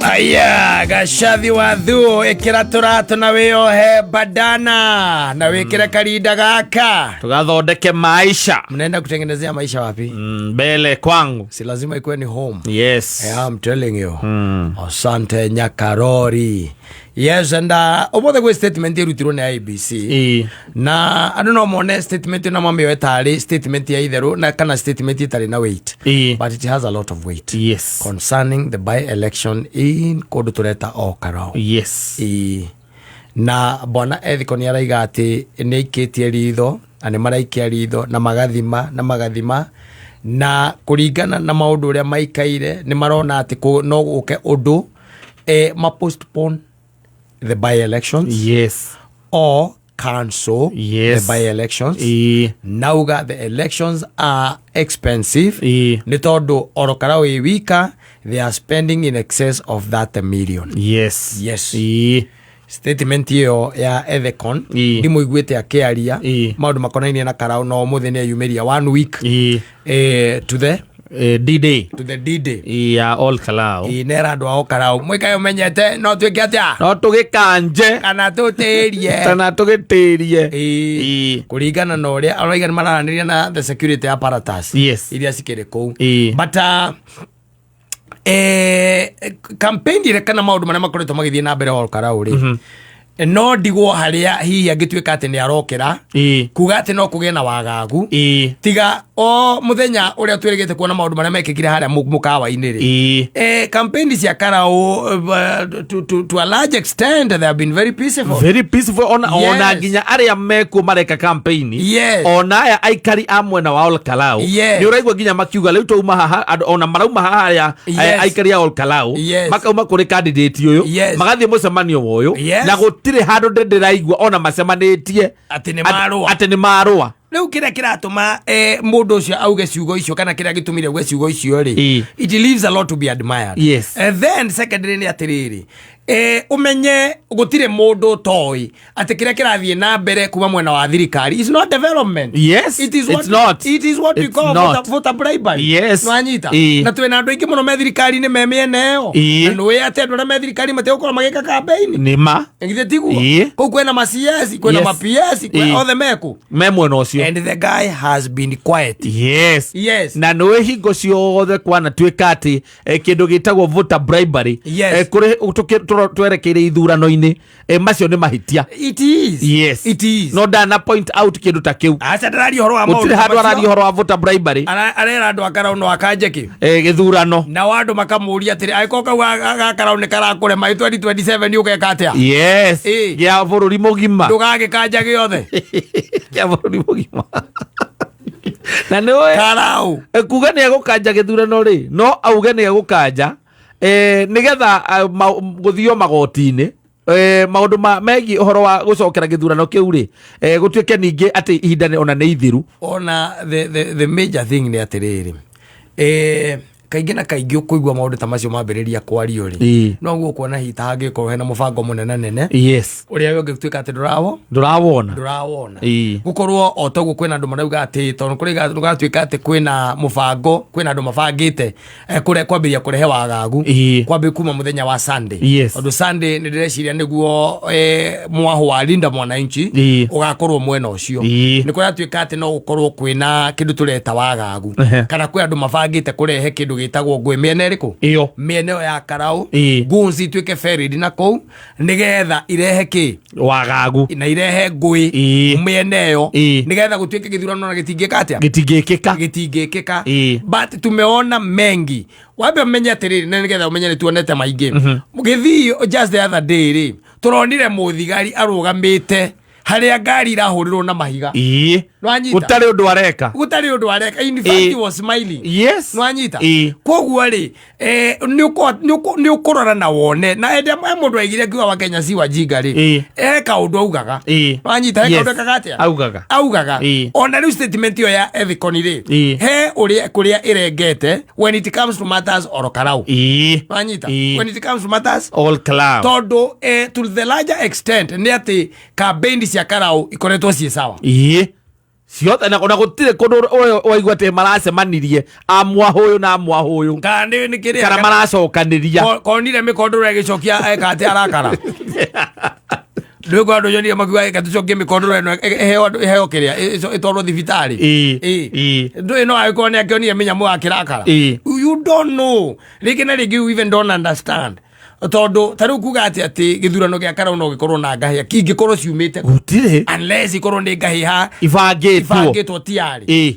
Aya, gashathi wa thuo ekira turato na wiohe badana na wikire karinda gaka tugathondeke maisha. Mnaenda kutengenezea maisha wapi? Mbele kwangu. Si lazima ikuwe ni home. Yes. I'm telling you. Asante Nyakarori. Yes, and obothe gwe statement irutirwo ni IEBC. Na I don't know mone statement na mambe wetari statement ya itheru na kana statement itari na weight. But it has a lot of weight. Yes. Concerning the by-election in Kodu tureta Ol Kalou. Yes. Na bona ethiko ni araiga ati ni ikitie ritho ane maraikia ritho na magathima na kuringana na maundu uria maikaire ni marona ati no guke undu ma postpone the by-elections. Yes. Or cancel the by-elections. Nauga the elections are expensive. Ni tondu Ol Kalou wika they are spending in excess of that million. Yes. Yes. Statement hiyo ya Ethicon ndimo igwete akiaria maundu makonainie na Kalou no muthenya yumeria 1 week to the D-Day. To the D-Day. Ya Ol Kalou. Nera andu a Ol Kalou mwikayo menyete no twike atia no tugikanje kana tutirie kana tugitirie kuringana na uria araiga mararaniria na the security apparatus. Yes. Iria sikire ku but campaign direkana maundu maria makoretwo magithie na mbere Ol Kalou ri no ndigwo haria hihi angituika ati ni arokera kuga ati no kuge na wagagu tiga o muthenya uria twirigite kuona maundu maria mekikire haria mukawa-ini ri campaign cia Kalou to a large extent they have been very peaceful ona nginya aria meku mareka campaign ona aya aikari amwe na wa Ol Kalou ni uraigwa nginya makiuga riu tuma haha ona marauma haha aikari a Ol Kalou makauma kuri candidate uyu magathie mucemanio uyu na tire hado ndiraigwa ona macemanitie ati ni marua riu kira kiratuma mundu ucio auge ciugo icio kana kira gitumire gwe ciugo icio ri it leaves a lot to be admired. Yes. Then secondly ni atiriri umenye gutire mundu toi ati kira kirathie na mbere kuma mwena wa thirikari is not development. Yes. It is what we call voter bribery. Yes. Nwanyita na twena andu ingi muno me thirikari ni memiene yo na no ate andu na me thirikari mateo ko mageka campaign ni ma ngithe tiguo ko kwena ma CS kwena ma PS kwena othe meku memwe ucio and the guy has been quiet. Yes. Na no hingo ciothe kwana twika ati kindu gitagwo voter bribery kuri twerekeire ithurano-ini macio ni mahitia. It is. Yes. It is. No dana point out kindu ta kiu acha ndarari horo wa maundu hadu arari horo wa voter bribery arera andu a Kalou no akanje ki githurano na wandu makamuria atiri aiko kau ga Kalou ni karakure mai 2027 ukeka atia. Yes. Gia bururi mugima ndugage kanja giothe gia bururi mugima na noe Kalou kuga ni egukanja githurano ri no auge ni egukanja nigetha guthio magoti-ini maundu megi uhoro wa gucokera githurano kiu ri gutwike ningi ati ihinda ona ni ithiru ona the major thing ni atiriri kaingi na kaingi ukuigwa maundu ta macio mambiriria kwario ri no guo kuona hita hangikorwo hena mubango munene uria ungituika ati durawona gukorwo otoguo kwina andu marauga ati tondu kuriga gatuika ati kwina mubango kwina andu mabangite kwambiria kurehe wagagu kwambi kuma muthenya wa Sunday ondu Sunday ni direciria niguo mwaho wa linda mwananchi ugakorwo mwena ucio ni kuria tuika ati no gukorwo kwina kindu tureta wagagu kana kwi andu mabangite kurehe kindu gitagwo ngwe miene riku miene ya Kalou gunzi twike ferry na kou nigetha irehe ki wagagu na irehe ngwe miene yo nigetha gutwike githurano na gitingikika but tumeona mengi wabe menye atiriri na nigetha umenye ni tuonete maingi githio just the other day ri turonire muthigari arugamite haria ngari irahurirwo na mahiga gutari undu areka in fact he was smiling. Yes. Nwanyita koguo ri ni ukurora na wone na ende mundu aigire kiwa wa Kenya si wa jinga ri eka undu augaga nwanyita eka undu kagatia augaga ona riu statement yo ya Ethicon ri he uria kuria irengete when it comes to matters Ol Kalou nwanyita when it comes to matters Ol Kalou todo to the larger extent ni ati campaign cia Kalou ikoretwo cie sawa ciothe na gutire kundu waigua te maracemanirie amwa huyu na amwa huyu kandi ni kiria kana maracokaniria konire mikondoro yagicokia ekate arakara Ndego ando yoni makiwa katucokie mikondoro eno eheo kiria itoro thibitari ndo no aikone akioni amenya mu akirakara you don't know likina ligi you even don't understand tondu taru kuga ati githurano gia kara no gikorwo na ngahia kingikorwo ciumite gutire unless ikorwo ni ngahia ibangitwo tiari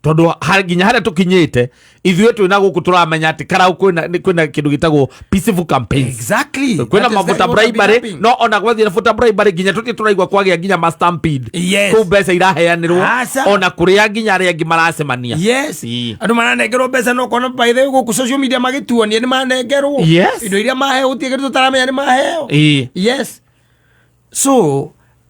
tondu nginya haria tukinyite ithuĩ twĩna gũkũ tũramenya atĩ Karau kwĩna kĩndũ gĩtagwo peaceful campaigns. Exactly. Kwĩna mabuta bribery no ona gwathie na buta bribery nginya tũtĩ tũraigua kwagĩa nginya ma stampede. Kũu mbeca iraheanĩrwo ona kũrĩa nginya arĩa angĩ maracemania. Yes. Andũ maranengerwo mbeca no kono by the way gũkũ social media magĩtuonia nĩ manengerwo. Indo iria maheo gũtirĩ kĩndũ tũtaramenya nĩ maheo. Yes. So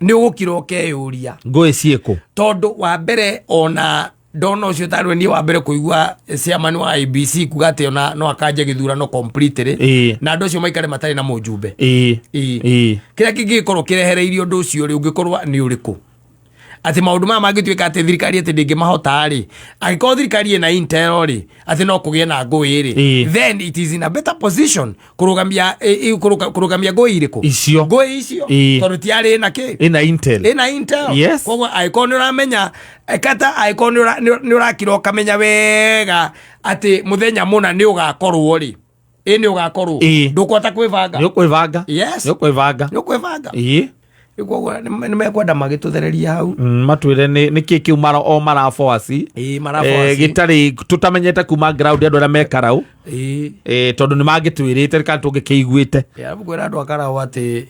nĩ ũgũkira ũkeyũria ngũĩ ciĩkũ tondu wa mbere ona dono cio tarwe ni wa mbere kuigua chairman wa IEBC kuga ati ona no akanje githurano completely na andu cio maikare matari na mujumbe kira kingikorwo kirehereirio ndu cio ri ungikorwa ni uriku ati maundu maya mangituika ati thirikari ati ndingi mahota ri agiko thirikari ina intel ri ati no kugie na ngui ri then it is in a better position kurugamia ngui iriku icio ngui icio tondu tiari na ki ina intel koguo agiko ni uramenya kata agiko ni urakira kamenya wega ati muthenya muna ni ugakorwo ri ni ugakorwo ndukwata kwivanga ni ukwivanga Iguo ni mekwenda magituthereria hau matwire ni kiki umara o marafoasi gitari tutamenyete kuma ground andu ara mekarau tondu ni magitwirite rika tungikiguite kwira andu akarau ati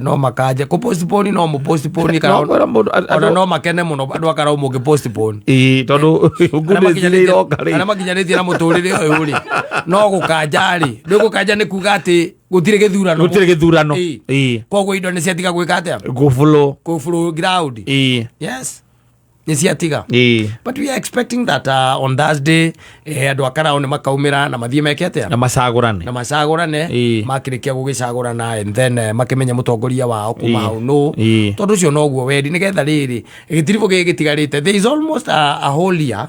no makaje ku postpone no mu postpone kana ona no makene muno andu akarau mu postpone tondu ngumithire irokari ana makinyanitie na muturire uyu ri no gukajari ndu gukanja ni kuga ati gutire githurano koguo indo ni ciatiga gwika atia guflo ground yes ni ciatiga but we are expecting that on Thursday andu akarau ni makaumira na mathie meke atia na macagurane makirikia gugicagurana and then makimenya mutongoria wao kuma hau no tondu cio noguo wendi nigetha riri gitirivo gigitigarite there is almost a whole year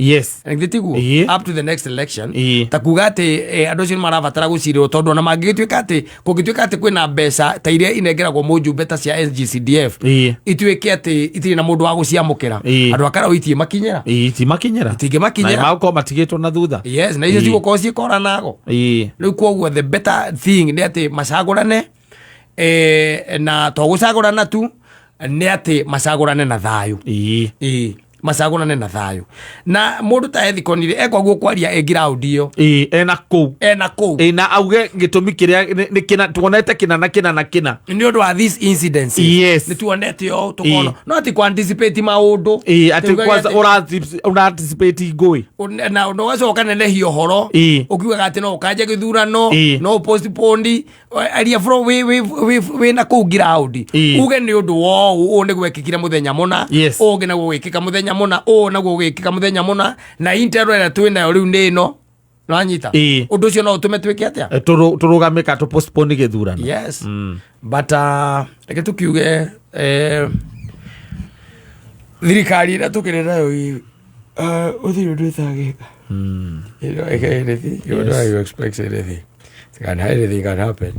ngitiguo up to the next election ta kuga ati andu cio marabatara gucirwo tondu na mangituika ati kwina mbeca ta iria inengeragwo mujumbe ta cia SGCDF ituike ati itiri na mundu wa guciamukira andu akara uitie makinyera na mako matigitwo na thutha na icio cigũkorwo ciĩkora nago rĩu koguo the better thing nĩ atĩ macagũrane na to gũcagũrana tu nĩ atĩ macagũrane na thayũ macagũrane na thayũ na mũndũ ta ethikonire ekwaguo kwaria ground iyo ena kũu na auge gĩtũmi kĩrĩa nĩ kĩna tuonete kĩna nĩ ũndũ wa these incidents nĩ tuonete o tukono no ati kwa anticipate maũndũ ati kwanza ura anticipate ngũĩ na no gacoka nenehio horo ukiuga ati no kanje githurano no postpone aria bro we na kũu ground uge nĩ ũndũ wo nĩ gwekĩkire mũthenya mũna ũge na gwĩkĩka mũthenya mũna naguo gwĩkĩka mũthenya mũna na intel ĩrĩa twĩnayo rĩu nĩ ĩno no anyita ũndũ ũcio no ũtũme twĩke atĩa tũrũgame ka tũ postpone gĩthurano but reke tũkiuge thirikari ĩrĩa tũkĩrĩ nayo ũthiri ũndũ ĩtagĩka you expect anything anything can happen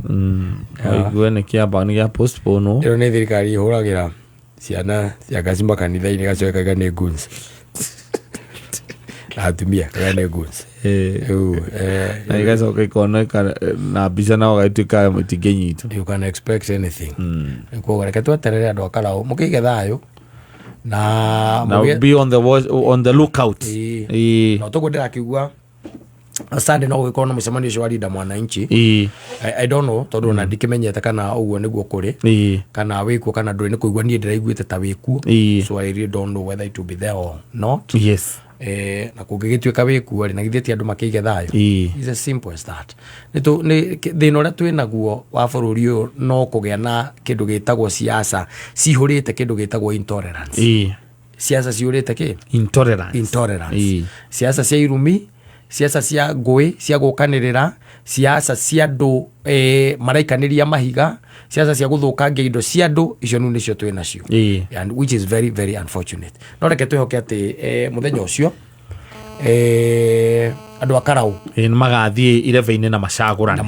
oigwe nĩ kĩambani gĩa postpone ĩyo nĩ thirikari ĩhũragĩra ciana cia gacimba kanitha-inĩ gacokaga nĩ guns na atumia kaga nĩ guns na igacoka ikoneka na mbica nao gatuĩka mũtingĩnyitwo you can expect anything koguo reke tweterere andũ akarau mũkĩige thayũ na be on the lookout no tũguo ndĩrakiugua Sunday no gũgĩkorwo na mũcemanio ũcio wa Linda Mwananchi I don't know tondu na ndikimenyete kana ũguo nĩguo kũrĩ kana wĩkuo kana ndũrĩ nĩ kũigua niĩ ndĩraiguĩte ta wĩkuo so I really don't know whether it will be there or not na kũngĩgĩtuĩka wĩkuo na githĩti andũ makĩige thayũ is as simple as that thĩna ũrĩa twĩnaguo wa bũrũri ũyũ no kũgĩa na kĩndũ gĩtagwo siasa cihũrĩte kĩndũ gĩtagwo intolerance siasa cihũrĩte kĩ intolerance siasa cia irumi siasa cia ngui cia gukanirira siasa cia andu maraikaniria mahiga siasa cia guthukangia indo cia andu icio nu nicio twi nacio and which is very very unfortunate no reke twihoke ati muthenya ucio andu a Kalou magathie irebe-ini na macagurane